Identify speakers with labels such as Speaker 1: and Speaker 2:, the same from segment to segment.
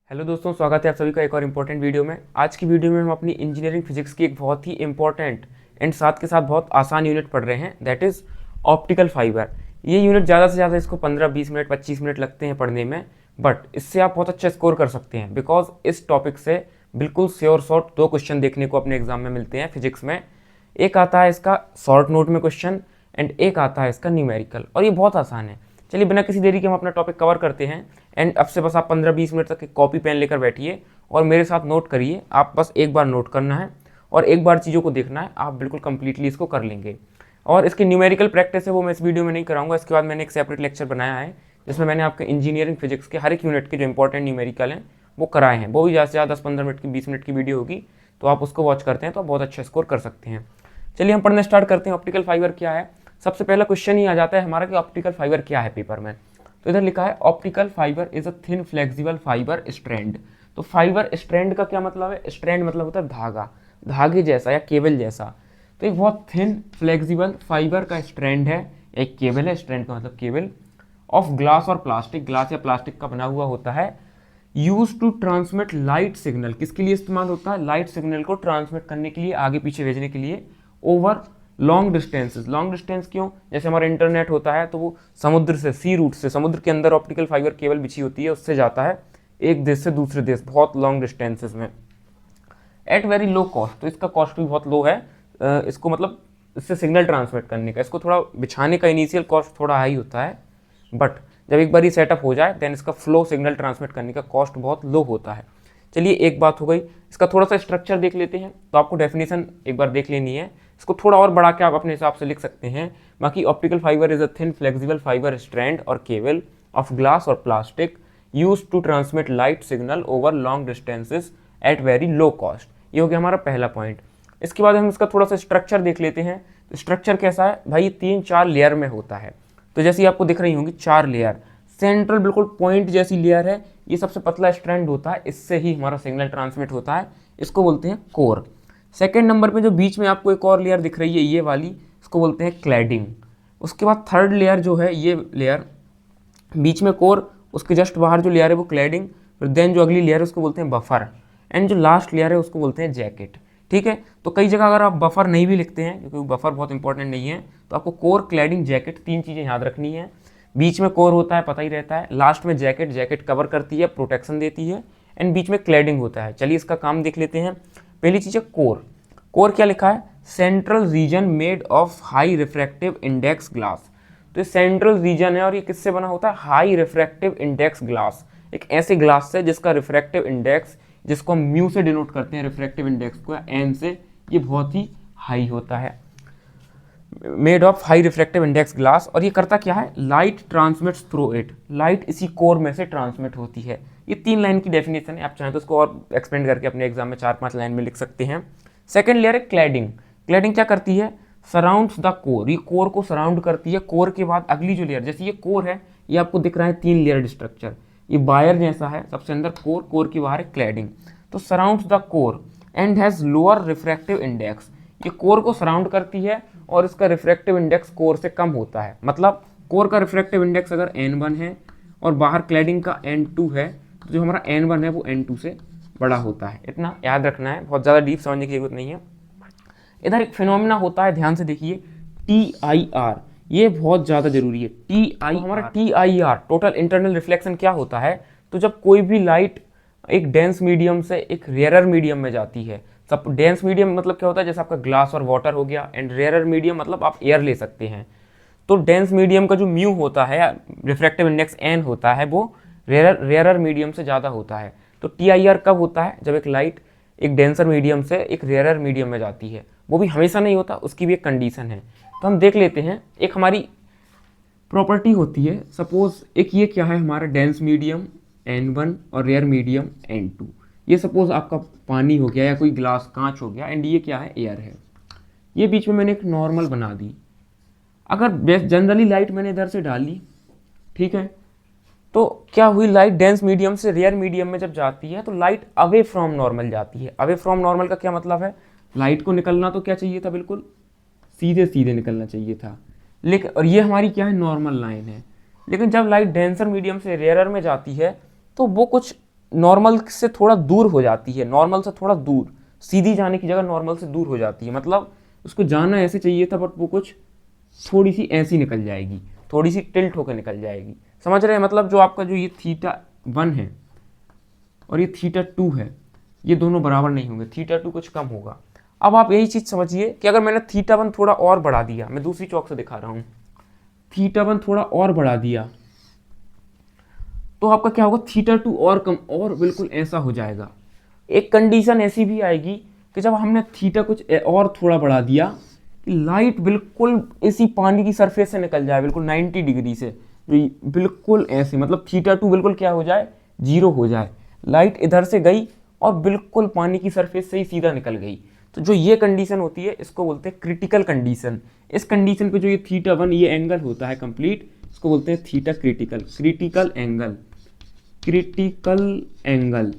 Speaker 1: Hello दोस्तों, स्वागत है आप सभी का एक और इम्पोर्टेंट वीडियो में। आज की वीडियो में हम अपनी इंजीनियरिंग फिजिक्स की एक बहुत ही इंपॉर्टेंट एंड साथ के साथ बहुत आसान यूनिट पढ़ रहे हैं, दैट इज़ ऑप्टिकल फाइबर। ये यूनिट ज़्यादा से ज़्यादा इसको 15-20 मिनट 25 मिनट लगते हैं पढ़ने में, बट इससे आप बहुत अच्छा स्कोर कर सकते हैं बिकॉज इस टॉपिक से बिल्कुल श्योर शॉर्ट 2 क्वेश्चन देखने को अपने एग्जाम में मिलते हैं फिजिक्स में। एक आता है इसका शॉर्ट नोट में क्वेश्चन एंड एक आता है इसका न्यूमेरिकल, और ये बहुत आसान है। चलिए बिना किसी देरी के हम अपना टॉपिक कवर करते हैं एंड अब से बस आप 15-20 मिनट तक एक कॉपी पेन लेकर बैठिए और मेरे साथ नोट करिए। आप बस एक बार नोट करना है और एक बार चीज़ों को देखना है, आप बिल्कुल कंप्लीटली इसको कर लेंगे। और इसकी न्यूमेरिकल प्रैक्टिस है वो मैं इस वीडियो में नहीं कराऊंगा। इसके बाद मैंने एक सेपरेट लेक्चर बनाया है जिसमें मैंने आपके इंजीनियरिंग फिजिक्स के हर एक यूनिट के जो इंपॉर्टेंट न्यूमेरिकल हैं वो कराए हैं। वो भी ज़्यादा से ज़्यादा 10-15 मिनट की 20 मिनट की वीडियो होगी, तो आप उसको वॉच करते हैं तो आप बहुत अच्छा स्कोर कर सकते हैं। चलिए हम पढ़ने स्टार्ट करते हैं। ऑप्टिकल फाइबर क्या है, सबसे पहला क्वेश्चन ही आ जाता है हमारा कि ऑप्टिकल फाइबर क्या है पेपर में। तो इधर लिखा है optical fibre is a thin flexible fibre strand. तो फाइबर स्ट्रैंड का क्या मतलब है? स्ट्रैंड मतलब होता है धागा, धागे जैसा या केबल जैसा। तो एक बहुत थिन फ्लेक्सिबल फाइबर का स्ट्रैंड है, एक केबल है, स्ट्रैंड का मतलब केबल, ऑफ ग्लास और प्लास्टिक, ग्लास या प्लास्टिक का बना हुआ होता है। Use to transmit light signal, किसके लिए इस्तेमाल होता है? लाइट सिग्नल को ट्रांसमिट करने के लिए, आगे पीछे भेजने के लिए। Over long distances, long distance क्यों? जैसे हमारा इंटरनेट होता है तो वो समुद्र से, सी रूट से, समुद्र के अंदर ऑप्टिकल फाइबर केबल बिछी होती है, उससे जाता है एक देश से दूसरे देश बहुत लॉन्ग डिस्टेंसेस में। एट वेरी लो कॉस्ट, तो इसका कॉस्ट भी बहुत लो है। इसको मतलब इससे सिग्नल ट्रांसमिट करने का, इसको थोड़ा बिछाने का इनिशियल कॉस्ट थोड़ा हाई होता है, बट जब एक बार ये सेटअप हो जाए देन इसका फ्लो सिग्नल ट्रांसमिट करने का कॉस्ट बहुत लो होता है। चलिए एक बात हो गई। इसका थोड़ा सा स्ट्रक्चर देख लेते हैं, तो आपको डेफिनेशन एक बार देख लेनी है। इसको थोड़ा और बढ़ा के आप अपने हिसाब से लिख सकते हैं। बाकी optical fibre is a thin flexible fibre strand और केबल ऑफ ग्लास और plastic use to transmit light signal over long distances at very low cost. ये हो गया हमारा पहला पॉइंट। इसके बाद हम इसका थोड़ा सा स्ट्रक्चर देख लेते हैं। तो स्ट्रक्चर कैसा है भाई? 3-4 लेयर में होता है। तो जैसी आपको दिख रही होंगी 4 लेयर, सेंट्रल बिल्कुल पॉइंट जैसी लेयर है, ये सबसे पतला स्ट्रैंड होता है, इससे ही हमारा सिग्नल ट्रांसमिट होता है, इसको बोलते हैं कोर। सेकेंड नंबर पे जो बीच में आपको एक और लेयर दिख रही है ये वाली, इसको बोलते हैं क्लैडिंग। उसके बाद थर्ड लेयर जो है ये लेयर, बीच में कोर, उसके जस्ट बाहर जो लेयर है वो क्लैडिंग, फिर देन जो अगली लेयर है उसको बोलते हैं बफर, एंड जो लास्ट लेयर है उसको बोलते हैं जैकेट। ठीक है, तो कई जगह अगर आप बफर नहीं भी लिखते हैं क्योंकि बफर बहुत इंपॉर्टेंट नहीं है, तो आपको कोर, क्लैडिंग, जैकेट 3 चीज़ें याद रखनी है। बीच में कोर होता है, पता ही रहता है, लास्ट में जैकेट, जैकेट कवर करती है, प्रोटेक्शन देती है, एंड बीच में क्लैडिंग होता है। चलिए इसका काम देख लेते हैं। पहली चीज़ है कोर। कोर क्या लिखा है? Central region made of high refractive index glass. तो ये सेंट्रल रीजन है और ये किससे बना होता है? हाई रिफ्रैक्टिव इंडेक्स ग्लास, एक ऐसे ग्लास से जिसका रिफ्रैक्टिव इंडेक्स, जिसको हम म्यू से डिनोट करते हैं रिफ्रैक्टिव इंडेक्स को, एन से, ये बहुत ही हाई होता है। Made of high refractive index glass, और ये करता क्या है? Light transmits through it, light इसी कोर में से ट्रांसमिट होती है। ये 3 लाइन की डेफिनेशन है, आप चाहें तो इसको और एक्सपेंड करके अपने एग्जाम में 4-5 लाइन में लिख सकते हैं। सेकेंड लेयर है क्लैडिंग। क्लैडिंग क्या करती है? सराउंड्स द कोर, ये कोर को सराउंड करती है। कोर के बाद अगली जो लेयर, जैसे ये कोर है, ये आपको दिख रहा है 3 लेयर्ड स्ट्रक्चर, ये वायर जैसा है, सबसे अंदर कोर, कोर के बाहर है क्लैडिंग। तो surrounds the core and has lower refractive index, ये कोर को सराउंड करती है और इसका रिफ्रैक्टिव इंडेक्स कोर से कम होता है। मतलब कोर का रिफ्रैक्टिव इंडेक्स अगर n1 है और बाहर क्लैडिंग का n2 है, तो जो हमारा n1 है वो n2 से बड़ा होता है। इतना याद रखना है, बहुत ज़्यादा डीप समझने की जरूरत नहीं है। इधर एक फिनोमिना होता है, ध्यान से देखिए, TIR, ये बहुत ज़्यादा जरूरी है। TIR, तो हमारा TIR टोटल इंटरनल रिफ्लेक्शन क्या होता है? तो जब कोई भी लाइट एक डेंस मीडियम से एक रेयरर मीडियम में जाती है, सब डेंस मीडियम मतलब क्या होता है? जैसे आपका ग्लास और वाटर हो गया, एंड रेयरर मीडियम मतलब आप एयर ले सकते हैं। तो डेंस मीडियम का जो म्यू होता है, रिफ्रैक्टिव इंडेक्स n होता है, वो रेयरर मीडियम से ज़्यादा होता है। तो TIR कब होता है? जब एक लाइट एक डेंसर मीडियम से एक रेयरर मीडियम में जाती है। वो भी हमेशा नहीं होता, उसकी भी एक कंडीशन है। तो हम देख लेते हैं। एक हमारी प्रॉपर्टी होती है, सपोज एक ये क्या है हमारा डेंस मीडियम n1 और रेयर मीडियम n2। ये सपोज आपका पानी हो गया या कोई ग्लास, कांच हो गया, एंड ये क्या है? एयर है। ये बीच में मैंने एक नॉर्मल बना दी। अगर जनरली लाइट मैंने इधर से डाली, ठीक है, तो क्या हुई? लाइट डेंस मीडियम से रेयर मीडियम में जब जाती है तो लाइट अवे फ्रॉम नॉर्मल जाती है। अवे फ्रॉम नॉर्मल का क्या मतलब है? लाइट को निकलना तो क्या चाहिए था? बिल्कुल सीधे सीधे निकलना चाहिए था, लेकिन और ये हमारी क्या है? नॉर्मल लाइन है। लेकिन जब लाइट डेंसर मीडियम से रेयरर में जाती है तो वो कुछ नॉर्मल से थोड़ा दूर हो जाती है, नॉर्मल से थोड़ा दूर, सीधी जाने की जगह नॉर्मल से दूर हो जाती है। मतलब उसको जाना ऐसे चाहिए था बट वो कुछ थोड़ी सी ऐसी निकल जाएगी, थोड़ी सी टिल्ट होकर निकल जाएगी। समझ रहे हैं? मतलब जो आपका जो ये θ1 है और ये θ2 है, ये दोनों बराबर नहीं होंगे, θ2 कुछ कम होगा। अब आप यही चीज़ समझिए कि अगर मैंने θ1 थोड़ा और बढ़ा दिया, मैं दूसरी चौक से दिखा रहा हूँ, θ1 थोड़ा और बढ़ा दिया तो आपका क्या होगा, θ2 और कम और बिल्कुल ऐसा हो जाएगा। एक कंडीशन ऐसी भी आएगी कि जब हमने थीटा कुछ और थोड़ा बढ़ा दिया कि लाइट बिल्कुल इसी पानी की सरफेस से निकल जाए, बिल्कुल 90 डिग्री से, बिल्कुल ऐसे, मतलब θ2 बिल्कुल क्या हो जाए, 0 हो जाए। लाइट इधर से गई और बिल्कुल पानी की सरफेस से ही सीधा निकल गई। तो जो ये कंडीशन होती है इसको बोलते हैं क्रिटिकल कंडीशन। इस कंडीशन पे जो ये θ1 ये एंगल होता है कंप्लीट, इसको बोलते हैं theta critical, critical angle, critical angle.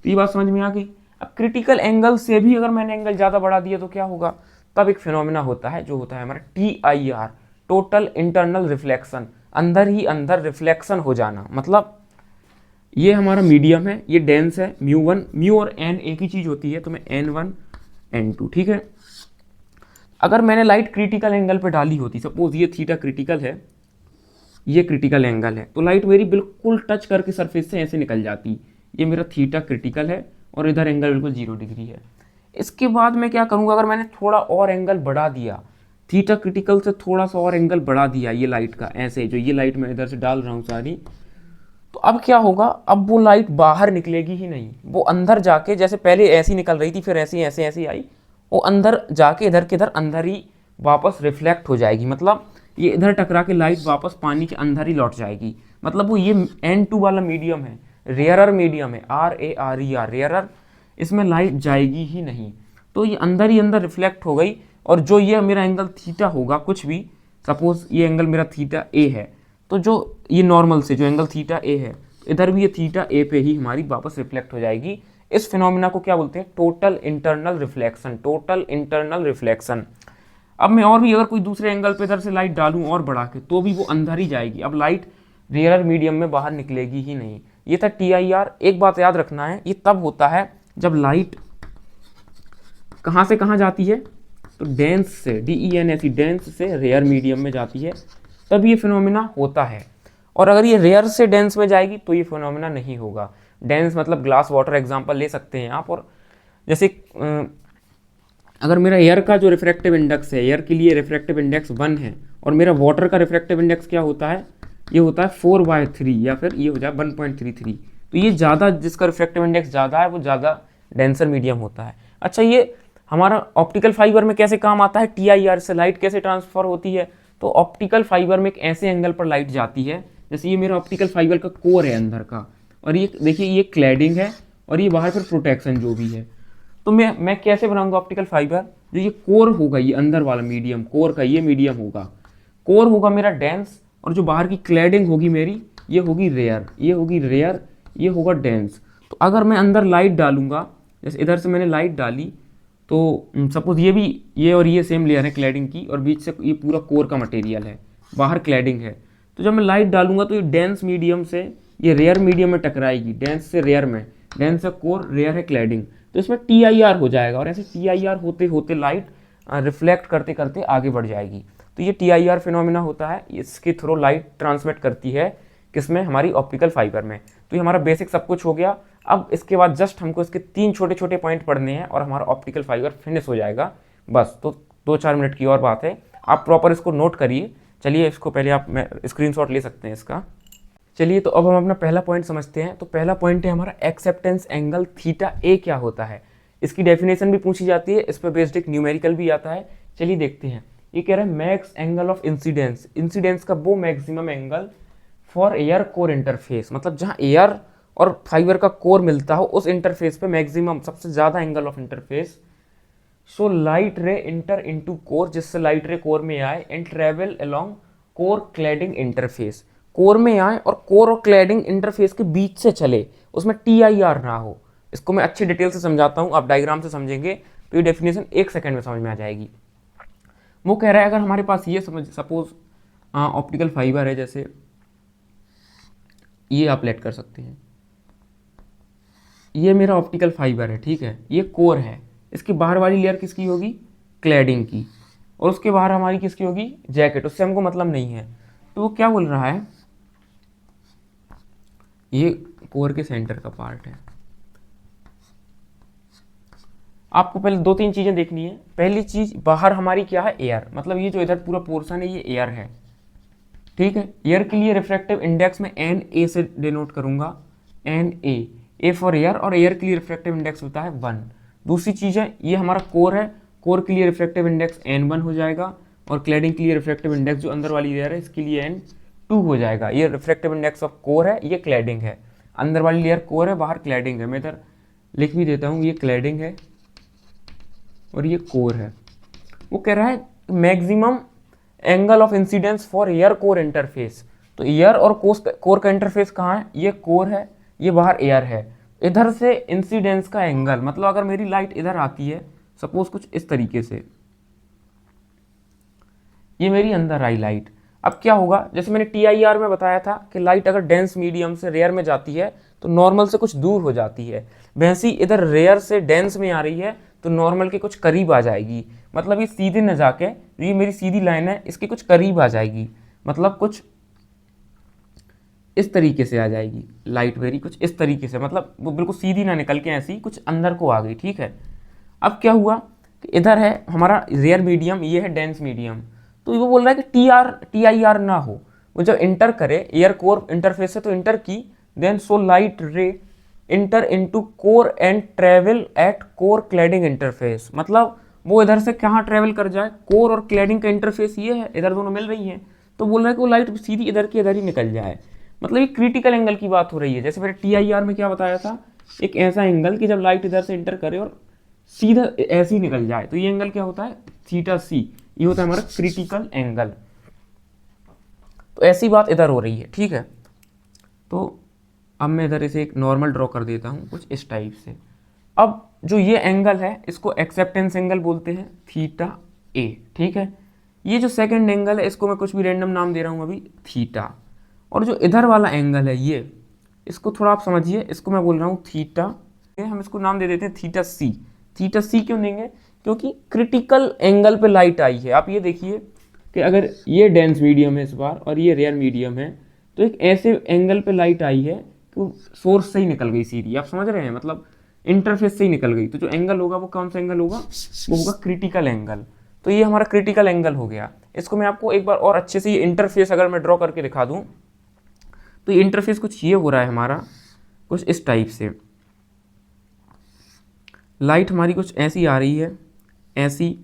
Speaker 1: तो ये बात समझ में आ गई। अब क्रिटिकल एंगल से भी अगर मैंने एंगल ज़्यादा बढ़ा दिया तो क्या होगा, तब एक फिनोमिना होता है जो होता है हमारा TIR, टोटल इंटरनल रिफ्लेक्शन, अंदर ही अंदर रिफ्लेक्शन हो जाना। मतलब ये हमारा मीडियम है, ये डेंस है, μ1, म्यू और n एक ही चीज़ होती है, तो मैं n1 n2, ठीक है। अगर मैंने लाइट क्रिटिकल एंगल पे डाली होती, सपोज ये थीटा क्रिटिकल है, ये क्रिटिकल एंगल है, तो लाइट मेरी बिल्कुल टच करके सरफेस से ऐसे निकल जाती। ये मेरा थीटा क्रिटिकल है और इधर एंगल बिल्कुल 0 डिग्री है। इसके बाद मैं क्या करूँगा, अगर मैंने थोड़ा और एंगल बढ़ा दिया, थीटा क्रिटिकल से थोड़ा सा और एंगल बढ़ा दिया ये लाइट का, ऐसे जो ये लाइट मैं इधर से डाल रहा हूँ सारी, तो अब क्या होगा, अब वो लाइट बाहर निकलेगी ही नहीं, वो अंदर जाके, जैसे पहले ऐसी निकल रही थी फिर ऐसी ऐसे ऐसी आई, वो अंदर जाके इधर के इधर अंदर ही वापस रिफ्लेक्ट हो जाएगी। मतलब ये इधर टकरा के लाइट वापस पानी के अंदर ही लौट जाएगी। मतलब वो ये N2 वाला मीडियम है, रेयरर मीडियम है, RARER, रेयरर, इसमें लाइट जाएगी ही नहीं। तो ये अंदर ही अंदर रिफ्लेक्ट हो गई, और जो ये मेरा एंगल थीटा होगा कुछ भी, सपोज ये एंगल मेरा थीटा ए है, तो जो ये नॉर्मल से जो एंगल थीटा ए है, इधर भी ये थीटा ए पे ही हमारी वापस रिफ्लेक्ट हो जाएगी। इस फिनोमिना को क्या बोलते हैं, total internal reflection, total internal reflection. अब मैं और भी अगर कोई दूसरे एंगल पे इधर से लाइट डालूं और बढ़ा के, तो भी वो अंदर ही जाएगी। अब लाइट रेयर मीडियम में बाहर निकलेगी ही नहीं। ये था TIR। एक बात याद रखना है, ये तब होता है जब लाइट कहाँ से कहाँ जाती है, तो डेंस से, DENS, डेंस से रेयर मीडियम में जाती है, तब ये फिनोमिना होता है। और अगर ये रेयर से डेंस में जाएगी तो ये फिनोमिना नहीं होगा। डेंस मतलब ग्लास वाटर एग्जांपल ले सकते हैं आप। और जैसे अगर मेरा एयर का जो रिफ्रैक्टिव इंडेक्स है, एयर के लिए रिफ्रैक्टिव इंडेक्स 1 है, और मेरा वाटर का रिफ्रैक्टिव इंडेक्स क्या होता है, ये होता है 4/3, या फिर ये हो जाए 1.33। तो ये ज़्यादा, जिसका रिफ्रैक्टिव इंडेक्स ज़्यादा है वो ज़्यादा डेंसर मीडियम होता है। अच्छा, ये हमारा ऑप्टिकल फाइबर में कैसे काम आता है, TIR से लाइट कैसे ट्रांसफ़र होती है, तो ऑप्टिकल फाइबर में एक ऐसे एंगल पर लाइट जाती है, जैसे ये मेरा ऑप्टिकल फाइबर का कोर है अंदर का, और ये देखिए ये क्लैडिंग है, और ये बाहर फिर प्रोटेक्शन जो भी है। तो मैं कैसे बनाऊंगा ऑप्टिकल फाइबर, जो ये कोर होगा, ये अंदर वाला मीडियम, कोर का ये मीडियम होगा, कोर होगा मेरा डेंस, और जो बाहर की क्लैडिंग होगी मेरी, ये होगी रेयर, ये होगी रेयर, ये होगा डेंस। तो अगर मैं अंदर लाइट डालूंगा, जैसे इधर से मैंने लाइट डाली, तो सपोज ये भी, ये और ये सेम लेयर है क्लैडिंग की, और बीच से ये पूरा कोर का मटेरियल है, बाहर क्लैडिंग है। तो जब मैं लाइट डालूंगा तो ये डेंस मीडियम से ये रेयर मीडियम में टकराएगी, डेंस से रेयर में, डेंस से कोर, रेयर है क्लैडिंग, तो इसमें TIR हो जाएगा। और ऐसे TIR होते होते लाइट रिफ्लेक्ट करते करते आगे बढ़ जाएगी। तो ये TIR फिनोमिना होता है, इसके थ्रू लाइट ट्रांसमिट करती है किसमें, हमारी ऑप्टिकल फाइबर में। तो ये हमारा बेसिक सब कुछ हो गया। अब इसके बाद जस्ट हमको इसके 3 छोटे छोटे पॉइंट पढ़ने हैं और हमारा ऑप्टिकल फाइबर फिनिश हो जाएगा बस। तो 2-4 मिनट की और बात है, आप प्रॉपर इसको नोट करिए। चलिए इसको पहले आप स्क्रीनशॉट ले सकते हैं इसका। चलिए तो अब हम अपना पहला पॉइंट समझते हैं। तो पहला पॉइंट है हमारा एक्सेप्टेंस एंगल थीटा ए क्या होता है। इसकी डेफिनेशन भी पूछी जाती है, इस पर बेस्ड एक न्यूमेरिकल भी आता है। चलिए देखते हैं। ये कह रहा है max angle of incidence, incidence का वो maximum angle for air core interface, मतलब जहाँ एयर और फाइबर का कोर मिलता हो उस इंटरफेस पे मैक्सिमम सबसे ज़्यादा angle of interface. So light ray enter into core, जिससे लाइट रे कोर में आए, and travel along core cladding interface, core में आए और कोर और क्लैडिंग इंटरफेस के बीच से चले, उसमें TIR ना हो। इसको मैं अच्छी डिटेल से समझाता हूँ, आप डायग्राम से समझेंगे तो ये डेफिनेशन 1 सेकंड में समझ में आ जाएगी। वो कह रहा है अगर हमारे पास ये सपोज ऑप्टिकल फाइबर है, जैसे ये आप लेट कर सकते हैं, ये मेरा ऑप्टिकल फाइबर है, ठीक है, ये कोर है, इसकी बाहर वाली लेयर किसकी होगी, क्लैडिंग की, और उसके बाहर हमारी किसकी होगी, जैकेट, उससे हमको मतलब नहीं है। तो वो क्या बोल रहा है, ये कोर के सेंटर का पार्ट है। आपको पहले दो तीन चीजें देखनी है। पहली चीज, बाहर हमारी क्या है, एयर, मतलब ये जो इधर पूरा पोर्शन है ये एयर है, ठीक है। एयर के लिए रिफ्रैक्टिव इंडेक्स में एन ए से डिनोट करूंगा, एन ए फॉर एयर, और एयर के लिए रिफ्रैक्टिव इंडेक्स होता है 1। दूसरी चीज है, ये हमारा कोर है, कोर के लिए रिफ्रैक्टिव इंडेक्स N1 हो जाएगा, और क्लैडिंग के लिए रिफ्रैक्टिव इंडेक्स जो अंदर वाली लेयर है इसके लिए N2 हो जाएगा। ये रिफ्रैक्टिव इंडेक्स ऑफ कोर है, ये क्लैडिंग है, अंदर वाली लेयर कोर है, बाहर क्लैडिंग है। मैं इधर लिख भी देता हूँ, ये क्लैडिंग है और ये कोर है। वो कह रहा है maximum angle of incidence for air core interface. तो एयर और कोर का इंटरफेस कहाँ है, ये कोर है, ये बाहर एयर है। इधर से इंसिडेंस का एंगल, मतलब अगर मेरी लाइट इधर आती है, सपोज कुछ इस तरीके से, ये मेरी अंदर आई लाइट, अब क्या होगा, जैसे मैंने TIR में बताया था कि लाइट अगर डेंस मीडियम से रेयर में जाती है तो नॉर्मल से कुछ दूर हो जाती है, वैसे ही इधर रेयर से डेंस में आ रही है तो नॉर्मल के कुछ करीब आ जाएगी। मतलब ये सीधे न जाके, ये मेरी सीधी लाइन है, इसके कुछ करीब आ जाएगी, मतलब कुछ इस तरीके से आ जाएगी लाइट मेरी, कुछ इस तरीके से, मतलब वो बिल्कुल सीधी ना निकल के ऐसी कुछ अंदर को आ गई, ठीक है। अब क्या हुआ कि इधर है हमारा रेयर मीडियम, ये है डेंस मीडियम, तो वो बोल रहा है कि TIR ना हो, वो जब इंटर करे एयर कोर इंटरफेस से तो इंटर की, then so light ray enter into core and travel at core cladding interface, मतलब वो इधर से कहाँ ट्रेवल कर जाए, कोर और क्लैडिंग का इंटरफेस ये है, इधर दोनों मिल रही हैं, तो बोल रहा है कि वो लाइट सीधी इधर की इधर ही निकल जाए। मतलब ये क्रिटिकल एंगल की बात हो रही है। जैसे मैंने TIR में क्या बताया था, एक ऐसा एंगल कि जब लाइट इधर से इंटर करे और सीधा ऐसे ही निकल जाए, तो ये एंगल क्या होता है, θc, ये होता है हमारा क्रिटिकल एंगल। तो ऐसी बात इधर हो रही है, ठीक है। तो अब मैं इधर इसे एक नॉर्मल ड्रॉ कर देता हूँ कुछ इस टाइप से। अब जो ये एंगल है इसको एक्सेप्टेंस एंगल बोलते हैं, θa, ठीक है। ये जो सेकंड एंगल है इसको मैं कुछ भी रैंडम नाम दे रहा हूँ अभी, थीटा। और जो इधर वाला एंगल है ये, इसको थोड़ा आप समझिए, इसको मैं बोल रहा हूँ थीटा, हम इसको नाम दे देते हैं θc। θc क्यों देंगे, क्योंकि क्रिटिकल एंगल पे लाइट आई है। आप ये देखिए कि अगर ये डेंस मीडियम है इस बार और ये रेयर मीडियम है, तो एक ऐसे एंगल पे लाइट आई है कि सोर्स से ही निकल गई सीधी, आप समझ रहे हैं, मतलब इंटरफेस से ही निकल गई। तो जो एंगल होगा वो कौन सा एंगल होगा, वो होगा क्रिटिकल एंगल। तो ये हमारा क्रिटिकल एंगल हो गया। इसको मैं आपको एक बार और अच्छे से, ये इंटरफेस अगर मैं ड्रॉ करके दिखा दूँ, तो ये इंटरफेस कुछ ये हो रहा है हमारा, कुछ इस टाइप से, लाइट हमारी कुछ ऐसी आ रही है, ऐसी,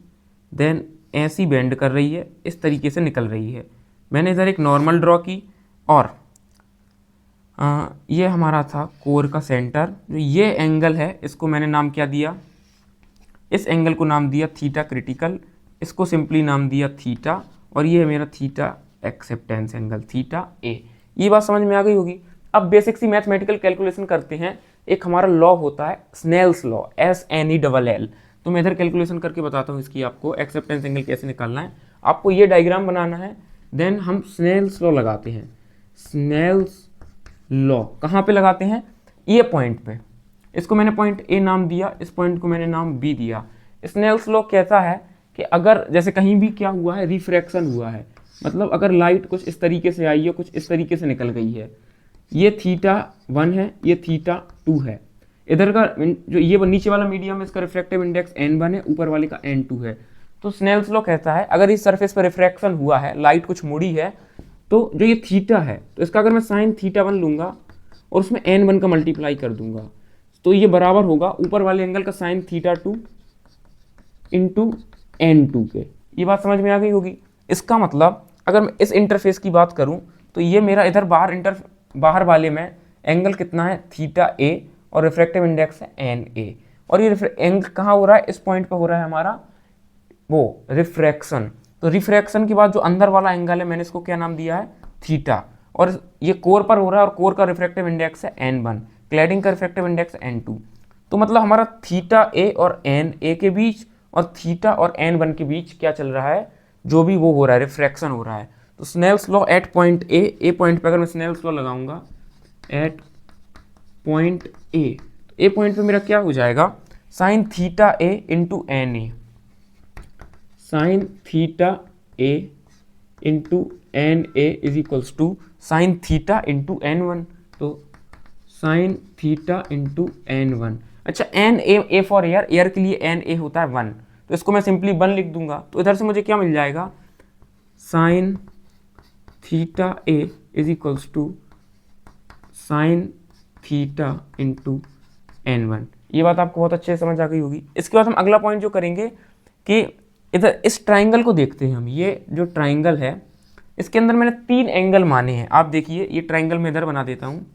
Speaker 1: देन ऐसी बेंड कर रही है, इस तरीके से निकल रही है। मैंने इधर एक नॉर्मल ड्रॉ की, और ये हमारा था कोर का सेंटर। जो ये एंगल है इसको मैंने नाम क्या दिया, इस एंगल को नाम दिया थीटा क्रिटिकल, इसको सिंपली नाम दिया थीटा, और ये है मेरा थीटा एक्सेप्टेंस एंगल, θa। ये बात समझ में आ गई होगी। अब बेसिक सी मैथमेटिकल कैलकुलेशन करते हैं। एक हमारा लॉ होता है स्नेल्स लॉ, SNELL। तो मैं इधर कैलकुलेशन करके बताता हूँ इसकी, आपको एक्सेप्टेंस एंगल कैसे निकालना है। आपको ये डायग्राम बनाना है, देन हम स्नेल्स लॉ लगाते हैं। स्नेल्स लॉ कहाँ पे लगाते हैं, ये पॉइंट पे। इसको मैंने पॉइंट A नाम दिया, इस पॉइंट को मैंने नाम B दिया। स्नेल्स लॉ कहता है कि अगर जैसे कहीं भी क्या हुआ है, रिफ्रैक्शन हुआ है, मतलब अगर लाइट कुछ इस तरीके से आई है, कुछ इस तरीके से निकल गई है, ये θ1 है, ये θ2 है, इधर का जो ये नीचे वाला मीडियम है इसका रिफ्रैक्टिव इंडेक्स N1 है, ऊपर वाले का N2 है। तो स्नेल्स लॉ कहता है अगर इस सरफेस पर रिफ्रैक्शन हुआ है, लाइट कुछ मुड़ी है, तो जो ये थीटा है, तो इसका अगर मैं साइन θ1 लूंगा और उसमें N1 का मल्टीप्लाई कर दूंगा, तो ये बराबर होगा ऊपर वाले एंगल का साइन θ2 इंटू N2 के। ये बात समझ में आ गई होगी। इसका मतलब अगर मैं इस इंटरफेस की बात करूं, तो ये मेरा इधर बाहर वाले में एंगल कितना है, θa, और रिफ्रैक्टिव इंडेक्स है Na। और ये एंगल कहाँ हो रहा है, इस पॉइंट पे हो रहा है हमारा वो रिफ्रैक्शन। तो रिफ्रैक्शन के बाद जो अंदर वाला एंगल है, मैंने इसको क्या नाम दिया है, थीटा। और ये कोर पर हो रहा है, और कोर का रिफ्रैक्टिव इंडेक्स है N1, क्लैडिंग का रिफ्रैक्टिव इंडेक्स N2। तो मतलब हमारा θa और Na के बीच और थीटा और N1 के बीच क्या चल रहा है, जो भी वो हो रहा है, रिफ्रैक्शन हो रहा है। तो Snell's law at point A point पे अगर मैं स्नेल्स लॉ लगाऊंगा at point A, A point पे मेरा क्या हो जाएगा, sine theta A into n A, sine theta A into n A is equals to sine theta into n one, तो sine theta into n one. अच्छा, n A for air, air के लिए N A होता है 1, तो इसको मैं simply 1 लिख दूंगा। तो इधर से मुझे क्या मिल जाएगा, sine theta A is equals to sine theta into n one. ये बात आपको बहुत अच्छे से समझ आ गई होगी। इसके बाद हम अगला पॉइंट जो करेंगे कि इधर इस ट्राइंगल को देखते हैं हम। ये जो ट्राइंगल है इसके अंदर मैंने 3 एंगल माने हैं। आप देखिए ये ट्राइंगल मैं इधर बना देता हूँ,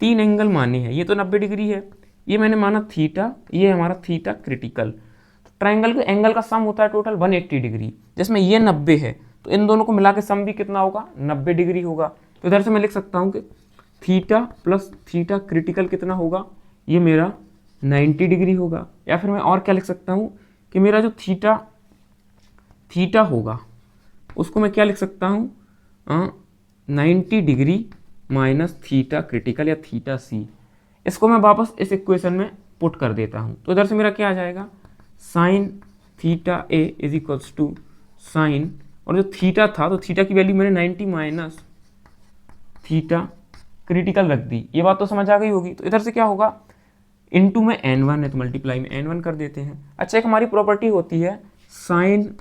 Speaker 1: 3 एंगल माने हैं। ये तो 90 डिग्री है, ये मैंने माना थीटा, ये हमारा थीटा क्रिटिकल। तो ट्राइंगल के एंगल का सम होता है टोटल 180 डिग्री, जिसमें ये 90 है, तो इन दोनों को मिला के सम भी कितना होगा, 90 डिग्री होगा। तो इधर से मैं लिख सकता हूँ कि थीटा प्लस थीटा क्रिटिकल कितना होगा, ये मेरा 90 डिग्री होगा। या फिर मैं और क्या लिख सकता हूँ कि मेरा जो थीटा होगा उसको मैं क्या लिख सकता हूँ, 90 डिग्री माइनस थीटा क्रिटिकल या थीटा सी। इसको मैं वापस इस इक्वेशन में पुट कर देता हूँ। तो इधर से मेरा क्या आ जाएगा, sine theta A is equals to sine, और जो थीटा था तो थीटा की वैल्यू मैंने 90 माइनस थीटा क्रिटिकल रख दी। ये बात तो समझ आ गई होगी। तो इधर से क्या होगा, इनटू में n1 है तो मल्टीप्लाई में n1 कर देते हैं। अच्छा, एक हमारी प्रॉपर्टी होती है साइन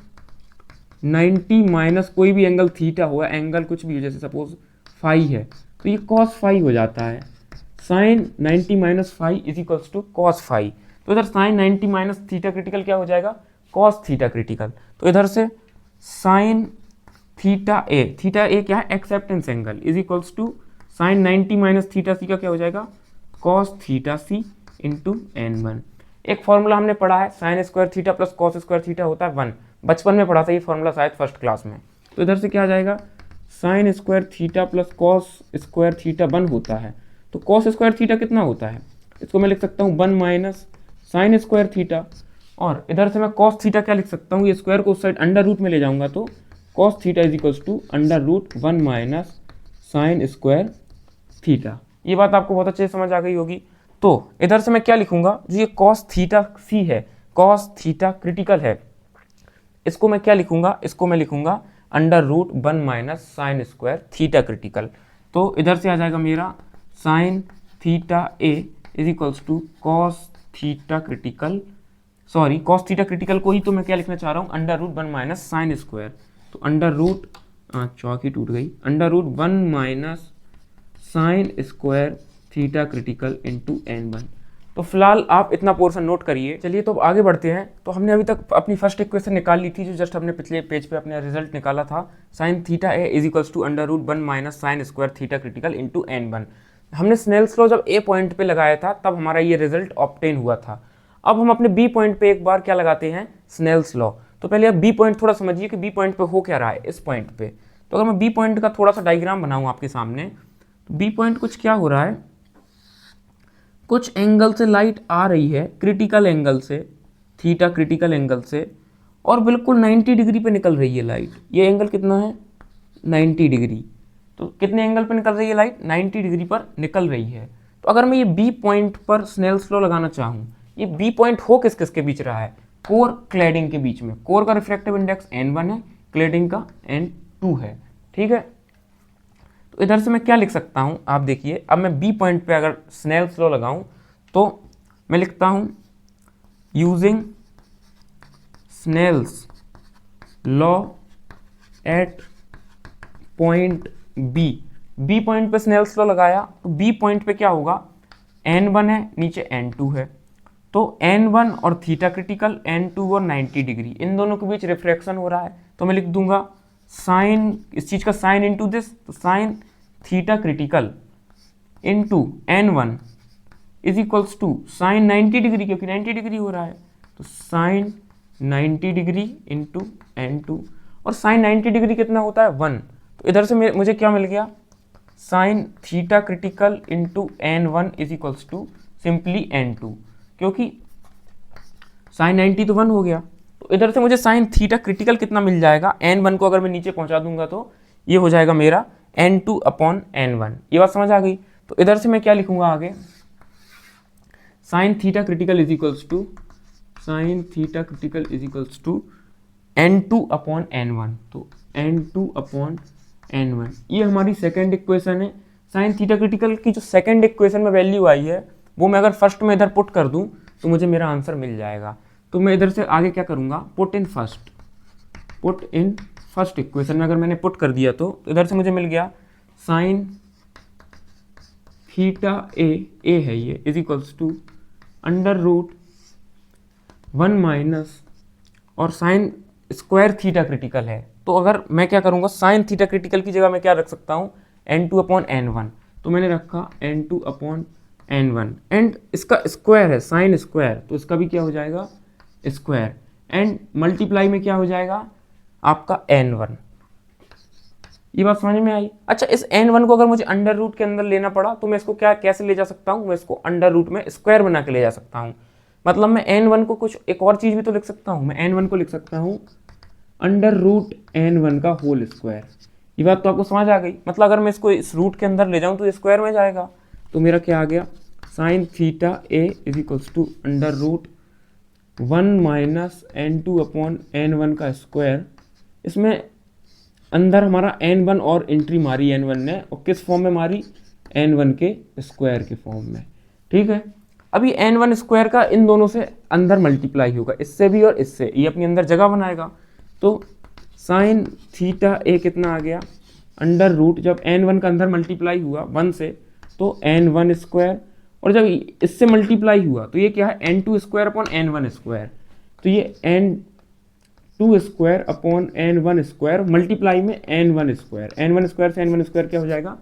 Speaker 1: 90 माइनस कोई भी एंगल थीटा हुआ, एंगल कुछ भी हो, जैसे सपोज फाई है तो ये कॉस फाई हो जाता है। Sine 90 minus phi is equals to cos phi. तो इधर साइन 90 माइनस थीटा क्रिटिकल क्या हो जाएगा, कॉस थीटा क्रिटिकल। तो इधर से साइन थीटा ए क्या है, acceptance angle, is equals to sine 90 minus theta C का क्या हो जाएगा, cos theta C into n one. एक फॉर्मूला हमने पढ़ा है, sine square theta plus cos square theta होता है 1, बचपन में पढ़ा था ये फॉर्मूला शायद फर्स्ट क्लास में। तो इधर से क्या आ जाएगा, sign square theta plus cos square theta 1 होता है। तो कॉस स्क्वायर थीटा कितना होता है, इसको मैं लिख सकता हूँ 1 माइनस साइन स्क्वायर थीटा, और इधर से मैं कॉस थीटा क्या लिख सकता हूँ, ये स्क्वायर को उस साइड अंडर रूट में ले जाऊंगा तो cos theta is equals to under root 1 minus sine square theta. ये बात आपको बहुत अच्छे से समझ आ गई होगी। तो इधर से मैं क्या लिखूंगा, जो ये कॉस थीटा सी है, कॉस थीटा क्रिटिकल है, इसको मैं क्या लिखूंगा, इसको मैं लिखूंगा under root 1 minus sine square theta critical. तो इधर से आ जाएगा मेरा sine theta A is equals to cos theta critical, sorry cos theta critical को ही तो मैं क्या लिखना चाह रहा हूँ, under root 1 minus sine square. तो अंडर रूट, चौकी टूट गई, under root 1 minus sine square theta critical into n one. तो फिलहाल आप इतना पोर्शन नोट करिए। चलिए तो अब आगे बढ़ते हैं। तो हमने अभी तक अपनी फर्स्ट इक्वेशन निकाल ली थी, जो जस्ट हमने पिछले पेज पे अपने रिजल्ट निकाला था, sine theta A is equals to under root 1 minus sine square theta critical into n one. हमने स्नेल्स लॉ जब ए पॉइंट पे लगाया था तब हमारा ये रिजल्ट ऑब्टेन हुआ था। अब हम अपने बी पॉइंट पे एक बार क्या लगाते हैं, स्नेल्स लॉ। तो पहले आप बी पॉइंट थोड़ा समझिए कि बी पॉइंट पे हो क्या रहा है इस पॉइंट पे। तो अगर मैं बी पॉइंट का थोड़ा सा डायग्राम बनाऊँ आपके सामने, तो बी पॉइंट कुछ क्या हो रहा है, कुछ एंगल से लाइट आ रही है, क्रिटिकल एंगल से, थीटा क्रिटिकल एंगल से, और बिल्कुल 90 डिग्री पे निकल रही है लाइट। ये एंगल कितना है, 90 डिग्री। तो कितने एंगल पे निकल रही है लाइट, 90 डिग्री पर निकल रही है। तो अगर मैं ये बी पॉइंट पर स्नेल्स लॉ लगाना चाहूँ, ये बी पॉइंट हो किस किस के बीच रहा है, कोर क्लैडिंग के बीच में। कोर का रिफ्रैक्टिव इंडेक्स n1 है, क्लैडिंग का n2 है, ठीक है। तो इधर से मैं क्या लिख सकता हूँ, आप देखिए, अब मैं बी पॉइंट पे अगर स्नेल्स लॉ लगाऊं तो मैं लिखता हूँ using Snell's law at point B. B point पे स्नेल्स लॉ लगाया तो बी पॉइंट पे क्या होगा, n1 है, नीचे n2 है। तो n1 और थीटा क्रिटिकल, n2 और 90 डिग्री, इन दोनों के बीच रिफ्रैक्शन हो रहा है। तो मैं लिख दूंगा साइन, इस चीज़ का साइन इंटू दिस, तो sine theta critical into n1 is equals to sine 90 degree, क्योंकि 90 डिग्री हो रहा है, तो साइन 90 डिग्री इंटू n2, और साइन 90 डिग्री कितना होता है, 1। तो इधर से मुझे क्या मिल गया, sine theta critical into n1 is equals to simply n2, क्योंकि साइन 90 तो 1 हो गया। तो इधर से मुझे साइन थीटा क्रिटिकल कितना मिल जाएगा, n1 को अगर मैं नीचे पहुंचा दूंगा तो ये हो जाएगा मेरा n2 अपॉन n1। ये बात समझ आ गई। तो इधर से मैं क्या लिखूंगा आगे, sine theta critical is equals to sine theta critical is equals to n2 upon n1। तो n2 अपॉन n1 ये हमारी सेकेंड इक्वेशन है। साइन थीटा क्रिटिकल की जो सेकेंड इक्वेशन में वैल्यू आई है वो मैं अगर फर्स्ट में इधर पुट कर दूं तो मुझे मेरा आंसर मिल जाएगा। तो मैं इधर से आगे क्या करूंगा, पुट इन फर्स्ट इक्वेशन में अगर मैंने पुट कर दिया तो इधर से मुझे मिल गया साइन थीटा ए है ये is equals to under root 1 minus और साइन स्क्वायर थीटा क्रिटिकल है। तो अगर मैं क्या करूंगा, साइन थीटा क्रिटिकल की जगह मैं क्या रख सकता हूँ, n2 अपॉन n1। तो मैंने रखा n2 अपॉन n1 एंड इसका स्क्वायर है साइन स्क्वायर, तो इसका भी क्या हो जाएगा स्क्वायर एंड मल्टीप्लाई में क्या हो जाएगा आपका n1। ये बात समझ में आई। अच्छा, इस n1 को अगर मुझे अंडर रूट के अंदर लेना पड़ा तो मैं इसको क्या कैसे ले जा सकता हूँ, मैं इसको अंडर रूट में स्क्वायर बना के ले जा सकता हूँ। मतलब मैं n1 को कुछ एक और चीज़ भी तो लिख सकता हूँ, मैं n1 को लिख सकता हूँ अंडर रूट n1 का होल स्क्वायर। ये बात तो आपको समझ आ गई। मतलब अगर मैं इसको इस रूट के अंदर ले जाऊँ तो स्क्वायर में जाएगा। तो मेरा क्या आ गया, sine theta A is equals to under root 1 minus n2 upon n1 का स्क्वायर। इसमें अंदर हमारा n1 और एंट्री मारी n1 ने, और किस फॉर्म में मारी, n1 के स्क्वायर के फॉर्म में। ठीक है, अभी n1 स्क्वायर का इन दोनों से अंदर मल्टीप्लाई होगा, इससे भी और इससे, ये अपनी अंदर जगह बनाएगा। तो साइन थीटा ए कितना आ गया, अंडर रूट, जब n1 का अंदर मल्टीप्लाई हुआ 1 से तो n1 स्क्वायर, और जब इससे मल्टीप्लाई हुआ तो ये क्या है n2 square upon n1 square. तो ये n2 square upon n1 square multiply में n1 स्क्वायर, n1 स्क्वायर से n1 स्क्वायर क्या हो जाएगा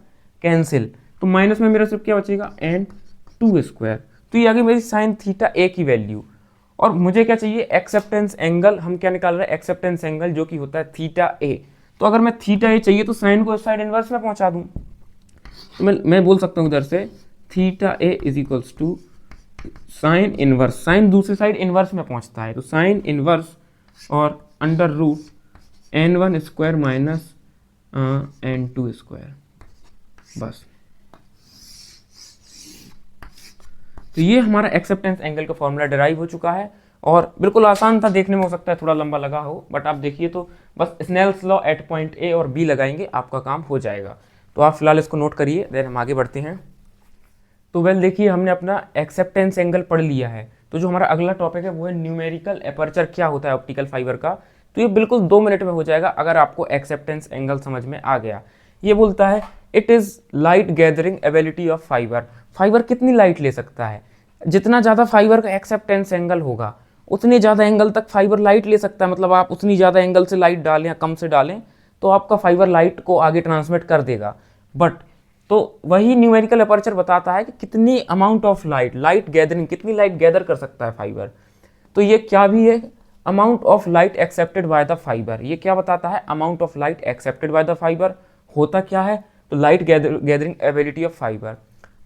Speaker 1: कैंसिल। तो माइनस में मेरा सिर्फ क्या बचेगा n2 स्क्वायर। तो ये आ गई मेरी साइन थीटा ए की वैल्यू। और मुझे क्या चाहिए, एक्सेप्टेंस एंगल। हम क्या निकाल रहे हैं, एक्सेप्टेंस एंगल, जो कि होता है थीटा ए। तो अगर मैं थीटा ए चाहिए तो साइन को इस साइड इनवर्स में पहुंचा दूं, तो मैं बोल सकता हूं इधर से theta A is equals to sine inverse, sine दूसरी साइड इनवर्स में पहुंचता है तो साइन इनवर्स और under root n1 square minus n2 square. बस, तो ये हमारा एक्सेप्टेंस एंगल का फॉर्मूला डिराइव हो चुका है और बिल्कुल आसान था, देखने में हो सकता है थोड़ा लंबा लगा हो, बट आप देखिए तो बस Snell's law at point A और बी लगाएंगे, आपका काम हो जाएगा। तो आप फिलहाल इसको नोट करिए, देन हम आगे बढ़ते हैं। तो वेल देखिए, हमने अपना एक्सेप्टेंस एंगल पढ़ लिया है। तो जो हमारा अगला टॉपिक है वो है न्यूमेरिकल एपर्चर, क्या होता है ऑप्टिकल फाइबर का। तो ये बिल्कुल 2 मिनट में हो जाएगा अगर आपको एक्सेप्टेंस एंगल समझ में आ गया। ये बोलता है it is light gathering ability of fibre. Fibre कितनी लाइट ले सकता है, जितना ज़्यादा फाइबर का एक्सेप्टेंस एंगल होगा उतने ज़्यादा एंगल तक फाइबर लाइट ले सकता है। मतलब आप उतनी ज़्यादा एंगल से लाइट डालें या कम से डालें तो आपका फाइबर लाइट को आगे ट्रांसमिट कर देगा। बट तो वही न्यूमेरिकल अपर्चर बताता है कि कितनी अमाउंट ऑफ लाइट गैदरिंग, कितनी लाइट गैदर कर सकता है फाइबर। तो ये क्या भी है, amount of light accepted by the fibre. ये क्या बताता है, amount of light accepted by the fibre होता क्या है, तो light gathering ability of fibre.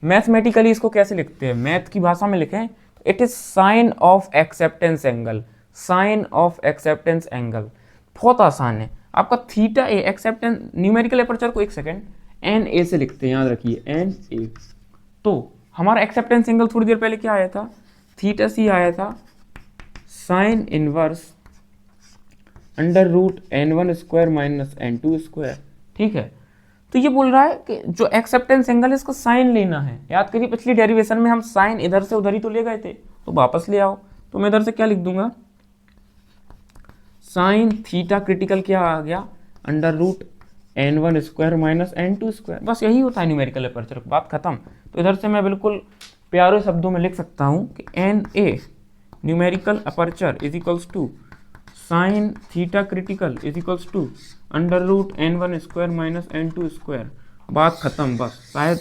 Speaker 1: Mathematically इसको कैसे लिखते हैं, मैथ की भाषा में लिखें, it is sine of acceptance angle. Sine of acceptance angle बहुत आसान है आपका, थीटा ए एक्सेप्टेंस, न्यूमेरिकल एपर्चर को एक सेकेंड एन ए से लिखते हैं, याद रखिए एन ए। तो हमारा एक्सेप्टेंस एंगल थोड़ी देर पहले क्या आया था, थीटा सी आया था sine inverse under root n1 square minus n2 square. ठीक है, तो ये बोल रहा है कि जो एक्सेप्टेंस एंगल है इसका साइन लेना है। याद करिए पिछली डेरिवेशन में हम साइन इधर से उधर ही तो ले गए थे, तो वापस ले आओ। तो मैं इधर से क्या लिख दूंगा, साइन थीटा क्रिटिकल क्या आ गया, under root n1 square minus n2 square. बस यही होता है न्यूमेरिकल एपर्चर, बात खत्म। तो इधर से मैं बिल्कुल प्यारे शब्दों में लिख सकता हूँ कि N A numerical aperture is equals to sine theta critical is equals to under root n1 square minus n2 square. बात खत्म, बस शायद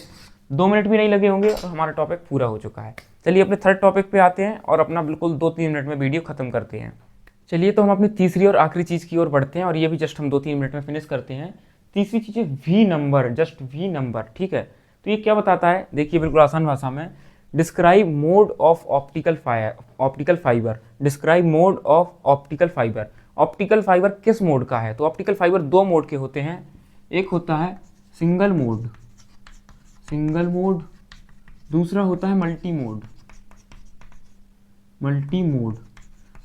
Speaker 1: 2 मिनट भी नहीं लगे होंगे और हमारा टॉपिक पूरा हो चुका है। चलिए अपने थर्ड टॉपिक पे आते हैं और अपना बिल्कुल 2-3 मिनट में वीडियो खत्म करते हैं। चलिए तो हम अपनी तीसरी और आखिरी चीज़ की ओर बढ़ते हैं और ये भी जस्ट हम 2-3 मिनट में फिनिश करते हैं। तीसरी चीज़ है V number, just V number. ठीक है, तो ये क्या बताता है, देखिए बिल्कुल आसान भाषा में, describe mode of optical fibre. Describe mode of optical fibre. Optical fibre किस मोड का है, तो ऑप्टिकल फाइबर 2 मोड के होते हैं। एक होता है सिंगल मोड, दूसरा होता है मल्टी मोड। मल्टी मोड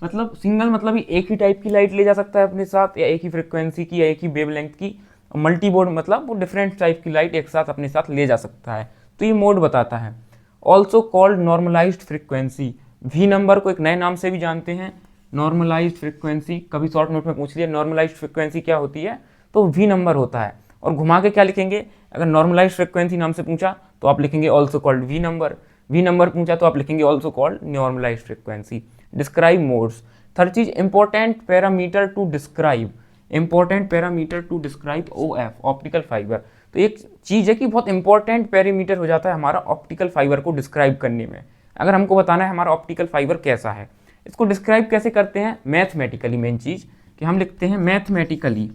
Speaker 1: मतलब सिंगल मतलब ही एक ही टाइप की लाइट ले जा सकता है अपने साथ, या एक ही फ्रिक्वेंसी की, या एक ही वेवलेंथ की। मल्टी मोड मतलब वो डिफरेंट टाइप की लाइट एक साथ अपने साथ ले जा सकता है, तो ये मोड बताता है। Also called normalised frequency, V number को एक नए नाम से भी जानते हैं, नॉर्मलाइज्ड फ्रिक्वेंसी। कभी शॉर्ट नोट में पूछ लिया नॉर्मलाइज्ड फ्रिक्वेंसी क्या होती है, तो वी नंबर होता है। और घुमा के क्या लिखेंगे, अगर नॉर्मलाइज्ड फ्रिक्वेंसी नाम से पूछा तो आप लिखेंगे also called V number, V number पूछा तो आप लिखेंगे also called normalised frequency. Describe modes, third चीज important parameter to describe, important parameter to describe OF optical fibre. तो एक चीज़ है कि बहुत इंपॉर्टेंट पैरामीटर हो जाता है हमारा ऑप्टिकल फाइबर को डिस्क्राइब करने में। अगर हमको बताना है हमारा ऑप्टिकल फाइबर कैसा है, इसको डिस्क्राइब कैसे करते हैं, मैथमेटिकली। मेन चीज़ कि हम लिखते हैं मैथमेटिकली,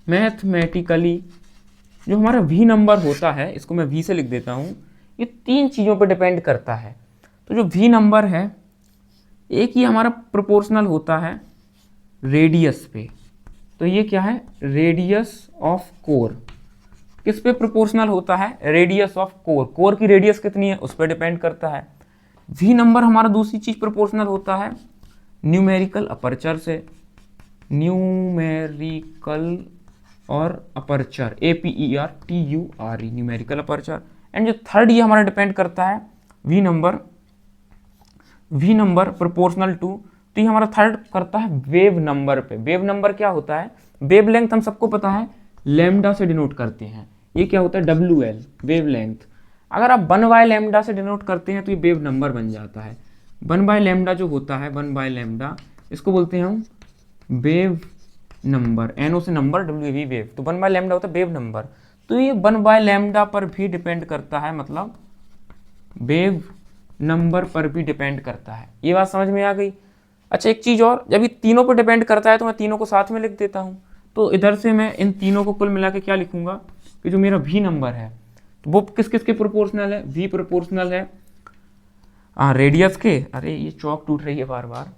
Speaker 1: मैथमेटिकली जो हमारा वी नंबर होता है, इसको मैं वी से लिख देता हूँ, ये 3 चीज़ों पर डिपेंड करता है। तो जो वी नंबर है, एक ही हमारा प्रोपोर्शनल होता है रेडियस पे, तो ये क्या है, रेडियस ऑफ कोर। किस पे प्रोपोर्शनल होता है, रेडियस ऑफ कोर, कोर की रेडियस कितनी है उस पर डिपेंड करता है। वी नंबर हमारा दूसरी चीज प्रोपोर्शनल होता है न्यूमेरिकल अपर्चर से, न्यूमेरिकल और aperture, APERTURE, numerical aperture. And जो थर्ड ये हमारा डिपेंड करता है V number, V number proportional to, तो ये हमारा थर्ड करता है वेव नंबर पे। वेव नंबर क्या होता है, वेव लेंथ हम सबको पता है लैम्डा से डिनोट करते हैं, ये क्या होता है WL वेव लेंथ। अगर आप 1/λ से डिनोट करते हैं तो ये वेव नंबर बन जाता है। 1/λ जो होता है, 1/λ इसको बोलते हैं हम वेव नंबर, NO से नंबर, WV वेव, तो 1/λ होता है वेव नंबर। तो ये 1/λ पर भी डिपेंड करता है, मतलब वेव नंबर पर भी डिपेंड करता है। ये बात समझ में आ गई। अच्छा एक चीज़ और, जब ये तीनों पर डिपेंड करता है तो मैं तीनों को साथ में लिख देता हूँ। तो इधर से मैं इन तीनों को कुल मिला के क्या लिखूंगा कि जो मेरा वी नंबर है तो वो किस किस के प्रोपोर्शनल है, वी प्रोपोर्शनल है रेडियस के, अरे ये चौक टूट रही है बार बार,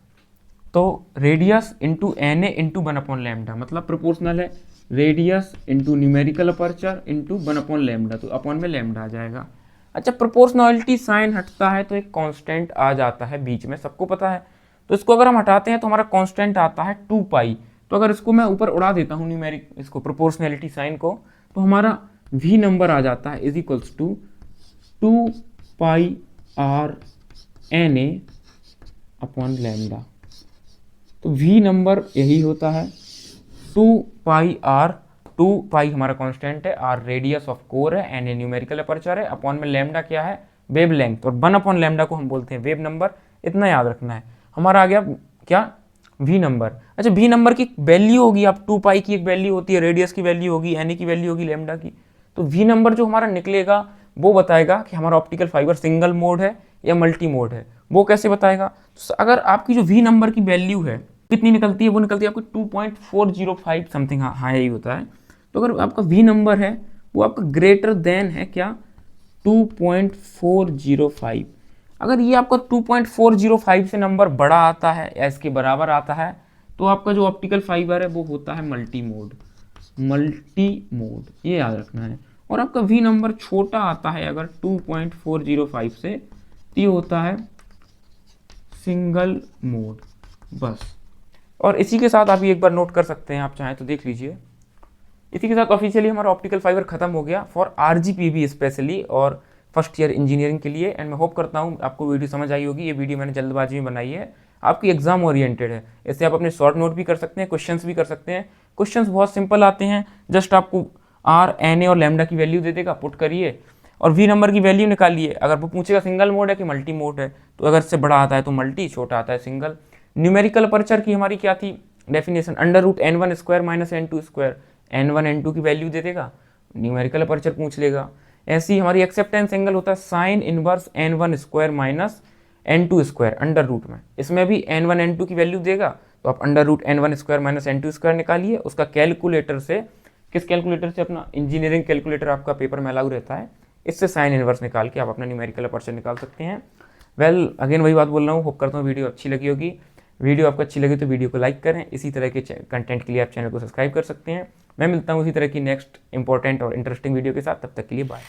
Speaker 1: तो रेडियस इंटू NA इंटू 1/λ, मतलब प्रोपोर्शनल है radius into numerical aperture into 1/λ, तो अपॉन में लैम्डा आ जाएगा। अच्छा प्रोपोर्शनलिटी साइन हटता है तो एक कांस्टेंट आ जाता है बीच में, सबको पता है। तो इसको अगर हम हटाते हैं तो हमारा कांस्टेंट आता है 2π। तो अगर इसको मैं ऊपर उड़ा देता हूँ न्यूमेरिक, इसको प्रोपोर्शनलिटी साइन को, तो हमारा वी नंबर आ जाता है is equals to 2πRNA upon lambda. तो वी नंबर यही होता है 2πR, 2π हमारा कांस्टेंट है, R रेडियस ऑफ कोर है, NA न्यूमेरिकल अपर्चर है, अपॉन में लैम्डा क्या है, वेव लेंथ, और 1/λ को हम बोलते हैं वेव नंबर। इतना याद रखना है। हमारा आ गया क्या, वी नंबर। अच्छा वी नंबर की वैल्यू होगी, आप 2π की एक वैल्यू होती है, रेडियस की वैल्यू होगी, NA की वैल्यू होगी, लैम्डा की। तो वी नंबर जो हमारा निकलेगा वो बताएगा कि हमारा ऑप्टिकल फाइबर सिंगल मोड है या मल्टी मोड है। वो कैसे बताएगा, तो अगर आपकी जो वी नंबर की वैल्यू है कितनी निकलती है, वो निकलती है आपकी 2.405 समथिंग, हाँ यही होता है। तो अगर आपका वी नंबर है वो आपका ग्रेटर देन है क्या, 2.405। अगर ये आपका 2.405 से नंबर बड़ा आता है या इसके बराबर आता है तो आपका जो ऑप्टिकल फाइबर है वो होता है मल्टी मोड, मल्टी मोड, ये याद रखना है। और आपका वी नंबर छोटा आता है अगर 2.405 से, तो ये होता है सिंगल मोड, बस। और इसी के साथ आप ये एक बार नोट कर सकते हैं, आप चाहें तो देख लीजिए। इसी के साथ ऑफिशियली हमारा ऑप्टिकल फाइबर खत्म हो गया फॉर RGPV स्पेशली और फर्स्ट ईयर इंजीनियरिंग के लिए। एंड मैं होप करता हूँ आपको वीडियो समझ आई होगी। ये वीडियो मैंने जल्दबाजी में बनाई है, आपकी एग्जाम ओरिएंटेड है, इससे आप अपने शॉर्ट नोट भी कर सकते हैं, क्वेश्चंस भी कर सकते हैं। क्वेश्चंस बहुत सिंपल आते हैं, जस्ट आपको R, NA और लैम्डा की वैल्यू दे देगा, पुट करिए और वी नंबर की वैल्यू निकालिए। अगर वो पूछेगा सिंगल मोड है कि मल्टी मोड है, तो अगर इससे बड़ा आता है तो मल्टी, छोटा आता है सिंगल। न्यूमेरिकल अपर्चर की हमारी क्या थी definition, √N1 square minus N2 square, N1 N2 की वैल्यू दे देगा, न्यूमेरिकल अपर्चर पूछ लेगा। ऐसी हमारी एक्सेप्टेंस एंगल होता है sine inverse N1 square minus N2 square √ में, इसमें भी N1 N2 की वैल्यू देगा, तो आप √N1 square minus N2 square निकालिए। उसका कैलकुलेटर से, किस कैलकुलेटर से, अपना इंजीनियरिंग कैलकुलेटर आपका पेपर में अलाउ रहता है, इससे साइन इनवर्स निकाल के आप अपना न्यूमेरिकल अपर्चर निकाल सकते हैं। वेल अगेन वही बात बोल रहा हूँ, होप करता हूँ वीडियो अच्छी लगी होगी। वीडियो आपको अच्छी लगी तो वीडियो को लाइक करें। इसी तरह के कंटेंट के लिए आप चैनल को सब्सक्राइब कर सकते हैं। मैं मिलता हूँ इसी तरह की नेक्स्ट इंपॉर्टेंट और इंटरेस्टिंग वीडियो के साथ, तब तक के लिए बाय।